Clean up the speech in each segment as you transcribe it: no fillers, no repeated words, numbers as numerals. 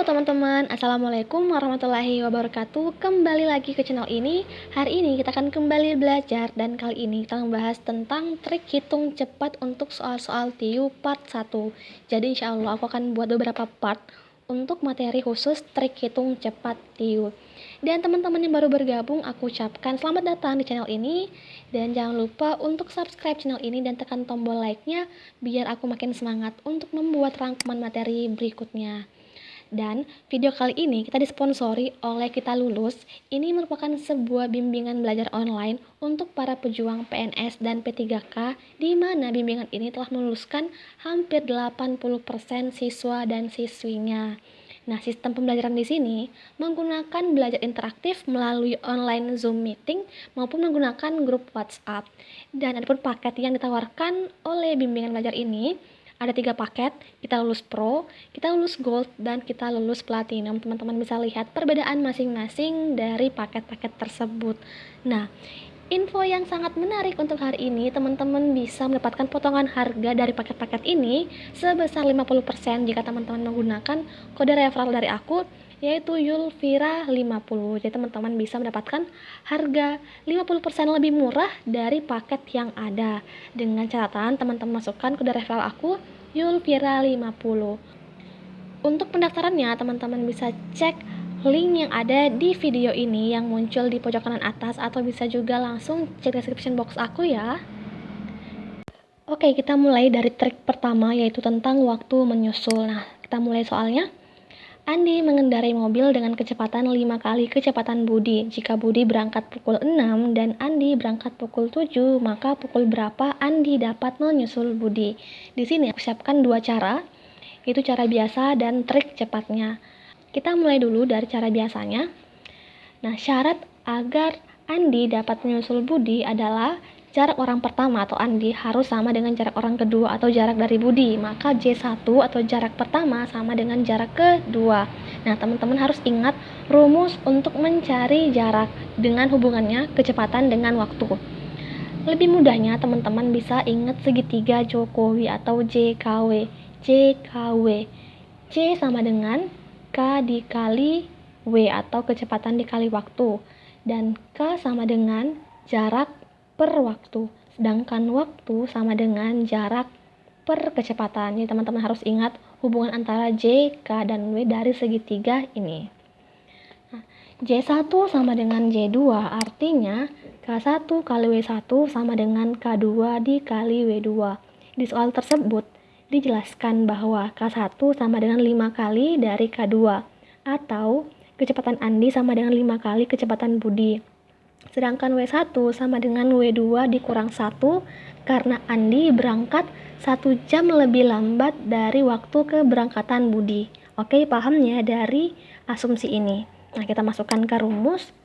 teman-teman, Assalamualaikum warahmatullahi wabarakatuh. Kembali lagi ke channel ini. Hari ini kita akan kembali belajar, dan kali ini kita membahas tentang trik hitung cepat untuk soal-soal TIU part 1. Jadi insya Allah aku akan buat beberapa part untuk materi khusus trik hitung cepat TIU. Dan teman-teman yang baru bergabung, aku ucapkan selamat datang di channel ini. Dan jangan lupa untuk subscribe channel ini dan tekan tombol like-nya biar aku makin semangat untuk membuat rangkuman materi berikutnya. Dan video kali ini kita disponsori oleh Kita Lulus. Ini merupakan sebuah bimbingan belajar online untuk para pejuang PNS dan P3K, di mana bimbingan ini telah meluluskan hampir 80% siswa dan siswinya. Nah, sistem pembelajaran di sini menggunakan belajar interaktif melalui online Zoom meeting maupun menggunakan grup WhatsApp. Dan adapun paket yang ditawarkan oleh bimbingan belajar ini ada 3 paket, Kita Lulus Pro, Kita Lulus Gold, dan Kita Lulus Platinum. Teman-teman bisa lihat perbedaan masing-masing dari paket-paket tersebut. Nah, info yang sangat menarik untuk hari ini, teman-teman bisa mendapatkan potongan harga dari paket-paket ini sebesar 50% jika teman-teman menggunakan kode referral dari aku, yaitu Yulvira50. Jadi teman-teman bisa mendapatkan harga 50% lebih murah dari paket yang ada. Dengan catatan teman-teman masukkan kode referral aku Yulvira50. Untuk pendaftarannya teman-teman bisa cek link yang ada di video ini yang muncul di pojok kanan atas, atau bisa juga langsung cek description box aku ya. Oke, kita mulai dari trik pertama, yaitu tentang waktu menyusul. Nah, kita mulai soalnya. Andi mengendarai mobil dengan kecepatan 5 kali kecepatan Budi. Jika Budi berangkat pukul 6 dan Andi berangkat pukul 7, maka pukul berapa Andi dapat menyusul Budi? Di sini aku siapkan 2 cara, yaitu cara biasa dan trik cepatnya. Kita mulai dulu dari cara biasanya. Nah, syarat agar Andi dapat menyusul Budi adalah jarak orang pertama atau Andi harus sama dengan jarak orang kedua atau jarak dari Budi. Maka J1 atau jarak pertama sama dengan jarak kedua. Nah, teman-teman harus ingat rumus untuk mencari jarak dengan hubungannya kecepatan dengan waktu. Lebih mudahnya teman-teman bisa ingat segitiga Jokowi atau JKW. JKW. J sama dengan K dikali W atau kecepatan dikali waktu. Dan K sama dengan jarak per waktu, sedangkan waktu sama dengan jarak per kecepatan. Jadi teman-teman harus ingat hubungan antara J, K, dan W dari segitiga ini. Nah, J1 sama dengan J2, artinya K1 kali W1 sama dengan K2 dikali W2. Di soal tersebut dijelaskan bahwa K1 sama dengan 5 kali dari K2, atau kecepatan Andi sama dengan 5 kali kecepatan Budi. Sedangkan W1 sama dengan W2 dikurang 1 karena Andi berangkat 1 jam lebih lambat dari waktu keberangkatan Budi. Oke, paham ya dari asumsi ini? Nah, kita masukkan ke rumus.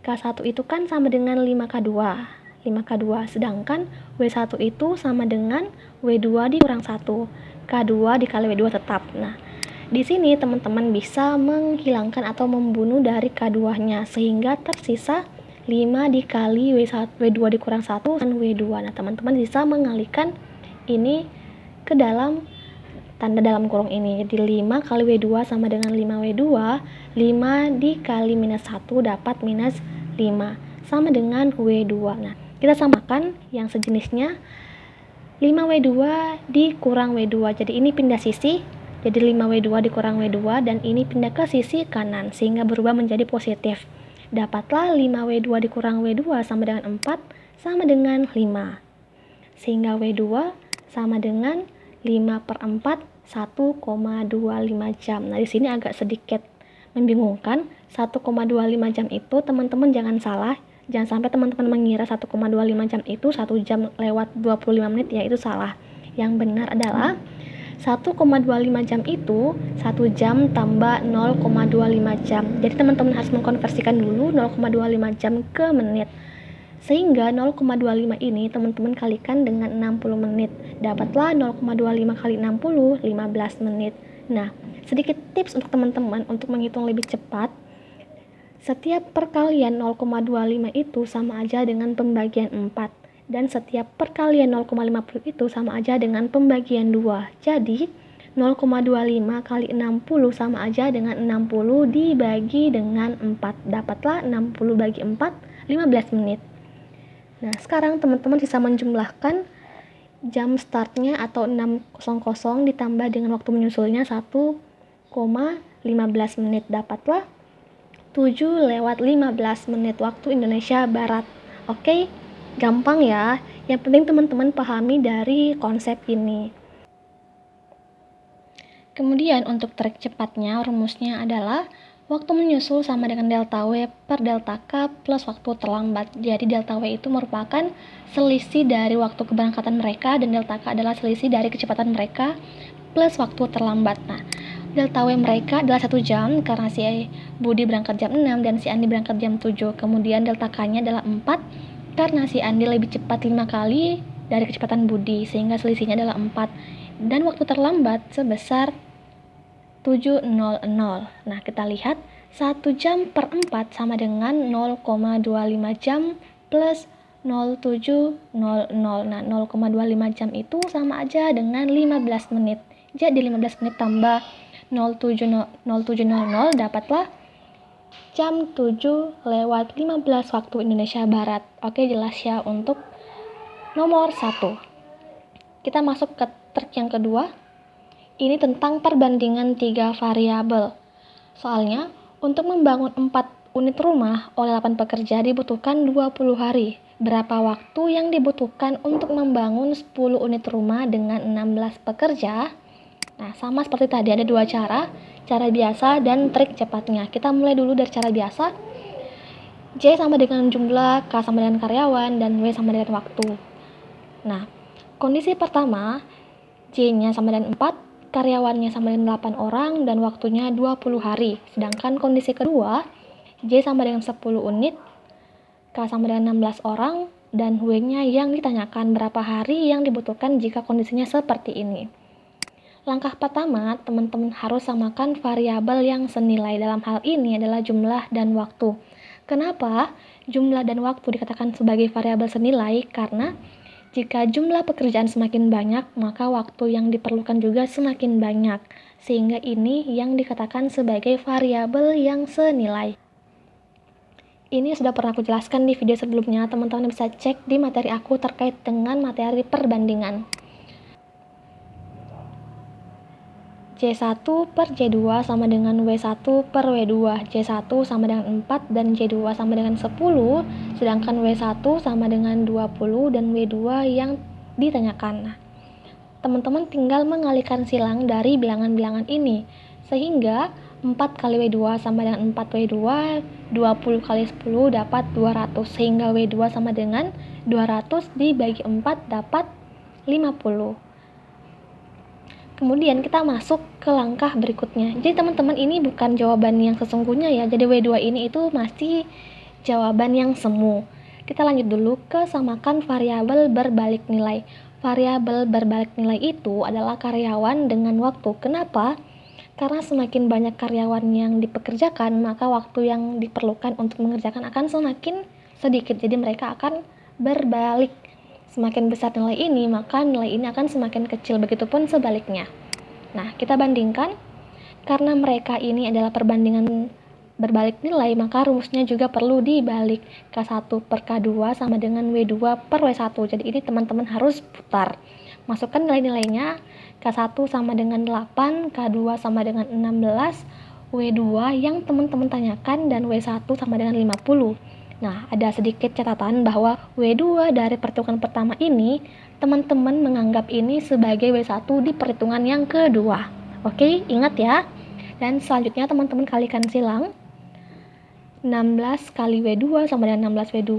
K1 itu kan sama dengan 5K2. 5K2, sedangkan W1 itu sama dengan W2 dikurang 1. K2 dikali W2 tetap. Nah, di sini teman-teman bisa menghilangkan atau membunuh dari K2-nya sehingga tersisa 5 dikali W2 dikurang 1 dan W2. Nah, teman-teman bisa mengalihkan ini ke dalam tanda dalam kurung ini. Jadi 5 kali W2 sama dengan 5W2. 5 dikali minus 1 dapat minus 5 sama dengan W2. Nah, kita samakan yang sejenisnya. 5W2 dikurang W2. Jadi ini pindah sisi. Jadi 5W2 dikurang W2 dan ini pindah ke sisi kanan sehingga berubah menjadi positif. Dapatlah 5W2 dikurang W2 sama dengan 4 sama dengan 5. Sehingga W2 sama dengan 5 per 4, 1,25 jam. Nah, di sini agak sedikit membingungkan. 1,25 jam itu teman-teman jangan salah. Jangan sampai teman-teman mengira 1,25 jam itu 1 jam lewat 25 menit, ya itu salah. Yang benar adalah 1,25 jam itu 1 jam tambah 0,25 jam. Jadi teman-teman harus mengkonversikan dulu 0,25 jam ke menit. Sehingga 0,25 ini teman-teman kalikan dengan 60 menit. Dapatlah 0,25 kali 60, 15 menit. Nah, sedikit tips untuk teman-teman untuk menghitung lebih cepat. Setiap perkalian 0,25 itu sama aja dengan pembagian 4. Dan setiap perkalian 0,50 itu sama aja dengan pembagian 2. Jadi 0,25 kali 60 sama aja dengan 60 dibagi dengan 4. Dapatlah 60 bagi 4, 15 menit. Nah, sekarang teman-teman bisa menjumlahkan jam startnya atau 6.00 ditambah dengan waktu menyusulnya 1,15 menit. Dapatlah 7:15 menit waktu Indonesia Barat. Oke, gampang ya. Yang penting teman-teman pahami dari konsep ini. Kemudian untuk trik cepatnya, rumusnya adalah waktu menyusul sama dengan delta W per delta K plus waktu terlambat. Jadi delta W itu merupakan selisih dari waktu keberangkatan mereka dan delta K adalah selisih dari kecepatan mereka plus waktu terlambat. Nah, delta W mereka adalah 1 jam karena si Budi berangkat jam 6 dan si Andi berangkat jam 7. Kemudian delta K-nya adalah 4 karena si Andi lebih cepat 5 kali dari kecepatan Budi sehingga selisihnya adalah 4. Dan waktu terlambat sebesar 7.00. Nah, kita lihat 1 jam per 4 sama dengan 0,25 jam plus 07.00. Nah, 0,25 jam itu sama aja dengan 15 menit. Jadi 15 menit tambah 07.00 dapatlah jam 7:15 waktu Indonesia Barat. Oke, jelas ya untuk nomor 1. Kita masuk ke trik yang kedua. Ini tentang perbandingan 3 variabel. Soalnya, untuk membangun 4 unit rumah oleh 8 pekerja dibutuhkan 20 hari. Berapa waktu yang dibutuhkan untuk membangun 10 unit rumah dengan 16 pekerja? Nah, sama seperti tadi ada 2 cara biasa dan trik cepatnya. Kita mulai dulu dari cara biasa. J sama dengan jumlah, K sama dengan karyawan, dan W sama dengan waktu. Nah, kondisi pertama, J-nya sama dengan 4, karyawannya sama dengan 8 orang, dan waktunya 20 hari. Sedangkan kondisi kedua, J sama dengan 10 unit, K sama dengan 16 orang, dan W-nya yang ditanyakan berapa hari yang dibutuhkan jika kondisinya seperti ini. Langkah pertama, teman-teman harus samakan variabel yang senilai. Dalam hal ini adalah jumlah dan waktu. Kenapa jumlah dan waktu dikatakan sebagai variabel senilai? Karena jika jumlah pekerjaan semakin banyak, maka waktu yang diperlukan juga semakin banyak. Sehingga ini yang dikatakan sebagai variabel yang senilai. Ini sudah pernah aku jelaskan di video sebelumnya, teman-teman bisa cek di materi aku terkait dengan materi perbandingan. J1 per J2 sama dengan W1 per W2. J1 sama dengan 4 dan J2 sama dengan 10, sedangkan W1 sama dengan 20 dan W2 yang ditanyakan. Nah, teman-teman tinggal mengalihkan silang dari bilangan-bilangan ini, sehingga 4 kali W2 sama dengan 4 W2, 20 kali 10 dapat 200, sehingga W2 sama dengan 200 dibagi 4 dapat 50. Kemudian kita masuk ke langkah berikutnya. Jadi teman-teman ini bukan jawaban yang sesungguhnya ya. Jadi W2 ini itu masih jawaban yang semu. Kita lanjut dulu ke samakan variabel berbalik nilai. Variabel berbalik nilai itu adalah karyawan dengan waktu. Kenapa? Karena semakin banyak karyawan yang dipekerjakan, maka waktu yang diperlukan untuk mengerjakan akan semakin sedikit. Jadi mereka akan berbalik. Semakin besar nilai ini, maka nilai ini akan semakin kecil, begitupun sebaliknya. Nah, kita bandingkan. Karena mereka ini adalah perbandingan berbalik nilai, maka rumusnya juga perlu dibalik. K1 per K2 sama dengan W2 per W1. Jadi ini teman-teman harus putar. Masukkan nilai-nilainya. K1 sama dengan 8, K2 sama dengan 16, W2 yang teman-teman tanyakan, dan W1 sama dengan 50. Nah, ada sedikit catatan bahwa W2 dari perhitungan pertama ini, teman-teman menganggap ini sebagai W1 di perhitungan yang kedua. Oke, ingat ya. Dan selanjutnya teman-teman kalikan silang. 16 kali W2 sama dengan 16 W2,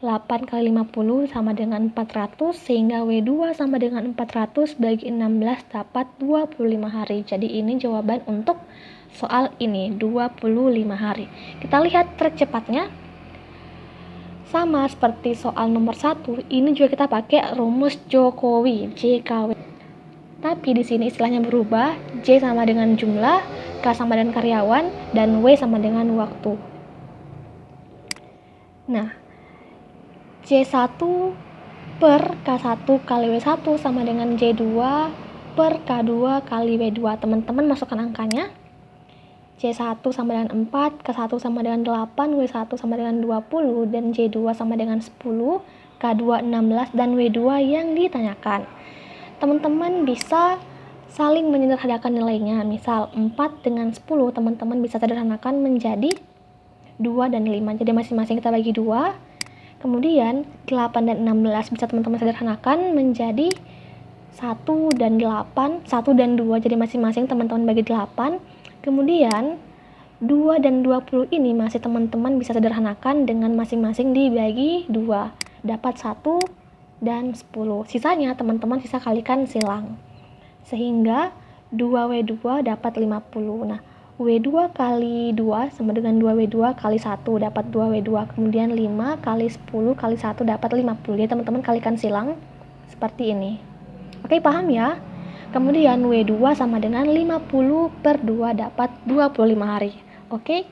8 kali 50 sama dengan 400, sehingga W2 sama dengan 400 bagi 16 dapat 25 hari. Jadi ini jawaban untuk soal ini, 25 hari. Kita lihat trik cepatnya. Sama seperti soal nomor 1, ini juga kita pakai rumus Jokowi, JKW. Tapi di sini istilahnya berubah, J sama dengan jumlah, K sama dengan karyawan, dan W sama dengan waktu. Nah, J1 per K1 kali W1 sama dengan J2 per K2 kali W2. Teman-teman masukkan angkanya. C1 sama dengan 4, K1 sama dengan 8, W1 sama dengan 20, dan C2 sama dengan 10, K2 16, dan W2 yang ditanyakan. Teman-teman bisa saling menyederhanakan nilainya. Misal 4 dengan 10 teman-teman bisa sederhanakan menjadi 2 dan 5. Jadi masing-masing kita bagi 2. Kemudian 8 dan 16 bisa teman-teman sederhanakan menjadi 1 dan 8, 1 dan 2. Jadi masing-masing teman-teman bagi 8. Kemudian 2 dan 20 ini masih teman-teman bisa sederhanakan dengan masing-masing dibagi 2. Dapat 1 dan 10. Sisanya teman-teman sisa kalikan silang. Sehingga 2W2 dapat 50. Nah, W2 kali 2 sama dengan 2W2 kali 1 dapat 2W2. Kemudian 5 kali 10 kali 1 dapat 50. Jadi teman-teman kalikan silang seperti ini. Oke, paham ya? Kemudian W2 sama dengan 50 per 2 dapat 25 hari. Oke?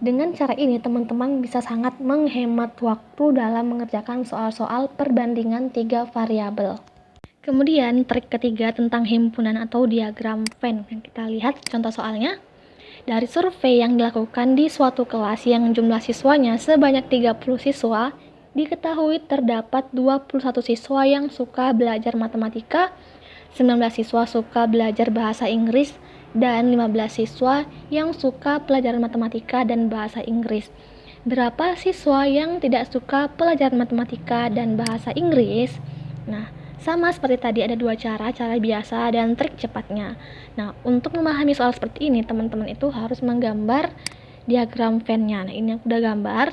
Dengan cara ini teman-teman bisa sangat menghemat waktu dalam mengerjakan soal-soal perbandingan 3 variabel. Kemudian trik ketiga tentang himpunan atau diagram Venn. Kita lihat contoh soalnya. Dari survei yang dilakukan di suatu kelas yang jumlah siswanya sebanyak 30 siswa, diketahui terdapat 21 siswa yang suka belajar matematika, 19 siswa suka belajar bahasa Inggris, dan 15 siswa yang suka pelajaran matematika dan bahasa Inggris. Berapa siswa yang tidak suka pelajaran matematika dan bahasa Inggris? Nah, sama seperti tadi ada dua cara biasa dan trik cepatnya. Nah, untuk memahami soal seperti ini, teman-teman itu harus menggambar diagram Venn-nya. Nah, ini aku udah gambar.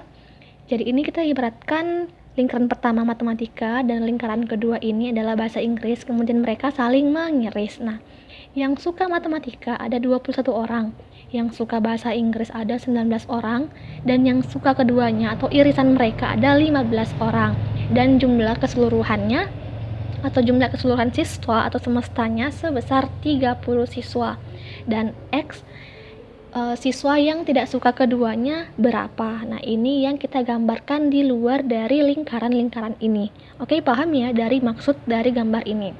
Jadi ini kita ibaratkan lingkaran pertama matematika dan lingkaran kedua ini adalah bahasa Inggris, kemudian mereka saling mengiris. Nah, yang suka matematika ada 21 orang, yang suka bahasa Inggris ada 19 orang, dan yang suka keduanya atau irisan mereka ada 15 orang. Dan jumlah keseluruhannya atau jumlah keseluruhan siswa atau semestanya sebesar 30 siswa. Dan X siswa yang tidak suka keduanya berapa. Nah, ini yang kita gambarkan di luar dari lingkaran-lingkaran ini. Oke, paham ya dari maksud dari gambar ini.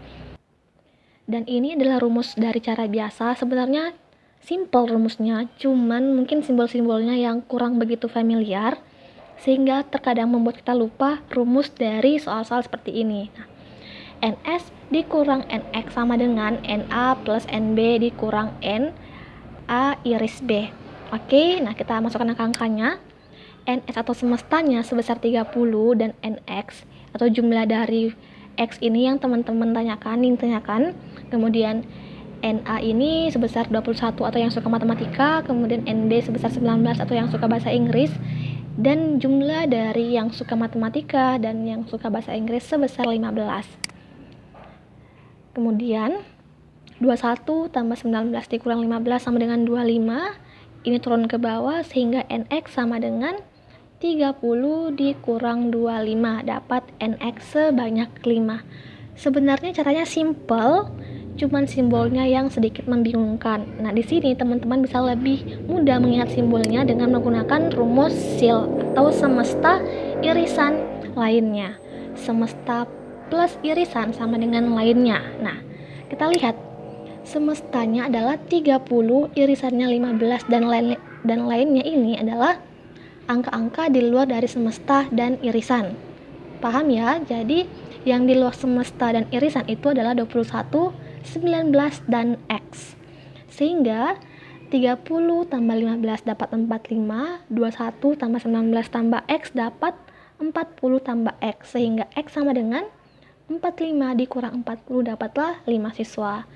Dan ini adalah rumus dari cara biasa. Sebenarnya simple rumusnya, cuman mungkin simbol-simbolnya yang kurang begitu familiar, sehingga terkadang membuat kita lupa rumus dari soal-soal seperti ini. Nah, NS dikurang NX sama dengan NA plus NB dikurang N A iris B. Oke, nah kita masukkan angka-angkanya. NS atau semestanya sebesar 30 dan NX atau jumlah dari X ini yang teman-teman tanyakan. Kemudian NA ini sebesar 21 atau yang suka matematika, kemudian NB sebesar 19 atau yang suka bahasa Inggris, dan jumlah dari yang suka matematika dan yang suka bahasa Inggris sebesar 15. Kemudian 21 tambah 19 dikurang 15 sama dengan 25. Ini turun ke bawah sehingga NX sama dengan 30 dikurang 25 dapat NX sebanyak 5. Sebenarnya caranya simple, cuman simbolnya yang sedikit membingungkan. Nah, di sini teman-teman bisa lebih mudah mengingat simbolnya dengan menggunakan rumus SIL atau semesta irisan lainnya. Semesta plus irisan sama dengan lainnya. Nah, kita lihat semestanya adalah 30, irisannya 15, dan lainnya ini adalah angka-angka di luar dari semesta dan irisan. Paham ya? Jadi yang di luar semesta dan irisan itu adalah 21, 19, dan X. Sehingga 30 tambah 15 dapat 45, 21 tambah 19 tambah X dapat 40 tambah X. Sehingga X sama dengan 45 dikurang 40 dapatlah 5 siswa.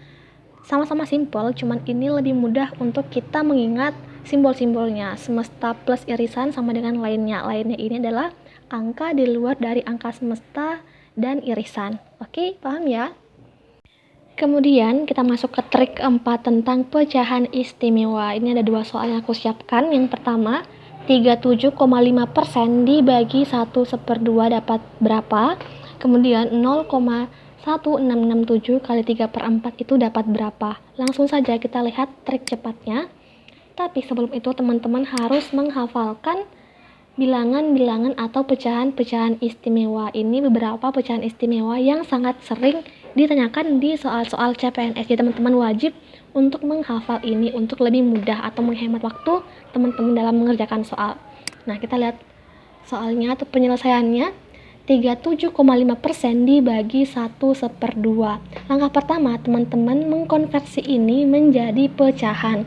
Sama-sama simpel, cuman ini lebih mudah untuk kita mengingat simbol-simbolnya. Semesta plus irisan sama dengan lainnya. Lainnya ini adalah angka di luar dari angka semesta dan irisan. Oke, paham ya? Kemudian kita masuk ke trik keempat tentang pecahan istimewa. Ini ada dua soal yang aku siapkan. Yang pertama, 37,5% dibagi 1/2 dapat berapa? Kemudian 0,1667 kali 3/4 itu dapat berapa? Langsung saja kita lihat trik cepatnya. Tapi sebelum itu teman-teman harus menghafalkan bilangan-bilangan atau pecahan-pecahan istimewa. Ini beberapa pecahan istimewa yang sangat sering ditanyakan di soal-soal CPNS. Jadi teman-teman wajib untuk menghafal ini untuk lebih mudah atau menghemat waktu teman-teman dalam mengerjakan soal. Nah, kita lihat soalnya atau penyelesaiannya. 37,5% dibagi 1/2. Langkah pertama, teman-teman mengkonversi ini menjadi pecahan.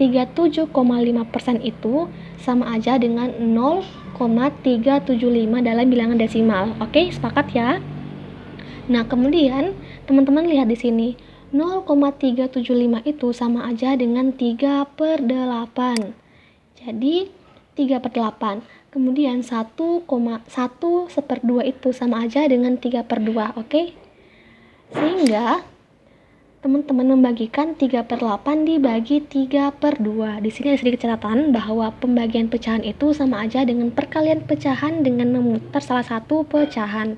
37,5% itu sama aja dengan 0,375 dalam bilangan desimal. Oke, sepakat ya? Nah, kemudian teman-teman lihat di sini. 0,375 itu sama aja dengan 3/8. Jadi 3/8. Kemudian 1,1/2 itu sama aja dengan 3/2. Oke? Sehingga teman-teman membagikan 3/8 dibagi 3/2. Di sini ada sedikit catatan bahwa pembagian pecahan itu sama aja dengan perkalian pecahan dengan memutar salah satu pecahan.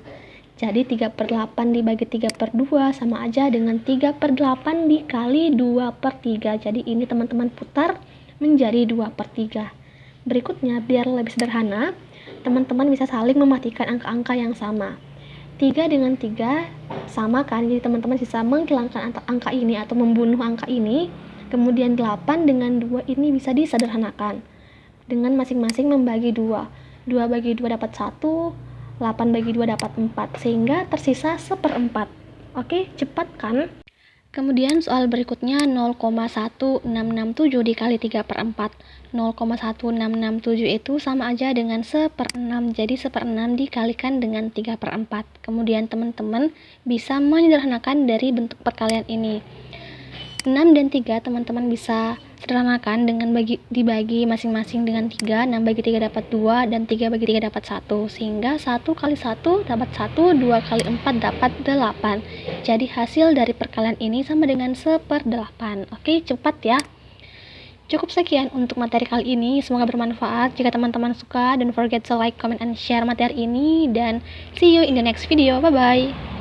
Jadi 3/8 dibagi 3/2 sama aja dengan 3/8 dikali 2/3. Jadi ini teman-teman putar menjadi 2/3. Berikutnya, biar lebih sederhana, teman-teman bisa saling mematikan angka-angka yang sama. 3 dengan 3 sama kan, jadi teman-teman bisa menghilangkan angka ini atau membunuh angka ini. Kemudian 8 dengan 2 ini bisa disederhanakan dengan masing-masing membagi 2. 2 bagi 2 dapat 1, 8 bagi 2 dapat 4, sehingga tersisa 1/4. Oke, cepat kan? Kemudian soal berikutnya 0,1667 dikali 3/4. 0,1667 itu sama aja dengan 1/6. Jadi 1/6 dikalikan dengan 3/4. Kemudian teman-teman bisa menyederhanakan dari bentuk perkalian ini. 6 dan 3 teman-teman bisa sederhanakan dengan dibagi masing-masing dengan 3. 6 bagi 3 dapat 2 dan 3 bagi 3 dapat 1, sehingga 1 kali 1 dapat 1, 2 kali 4 dapat 8. Jadi hasil dari perkalian ini sama dengan 1/8. Oke, cepat ya. Cukup sekian untuk materi kali ini, semoga bermanfaat. Jika teman-teman suka, don't forget to like, comment, and share materi ini, dan see you in the next video. Bye bye.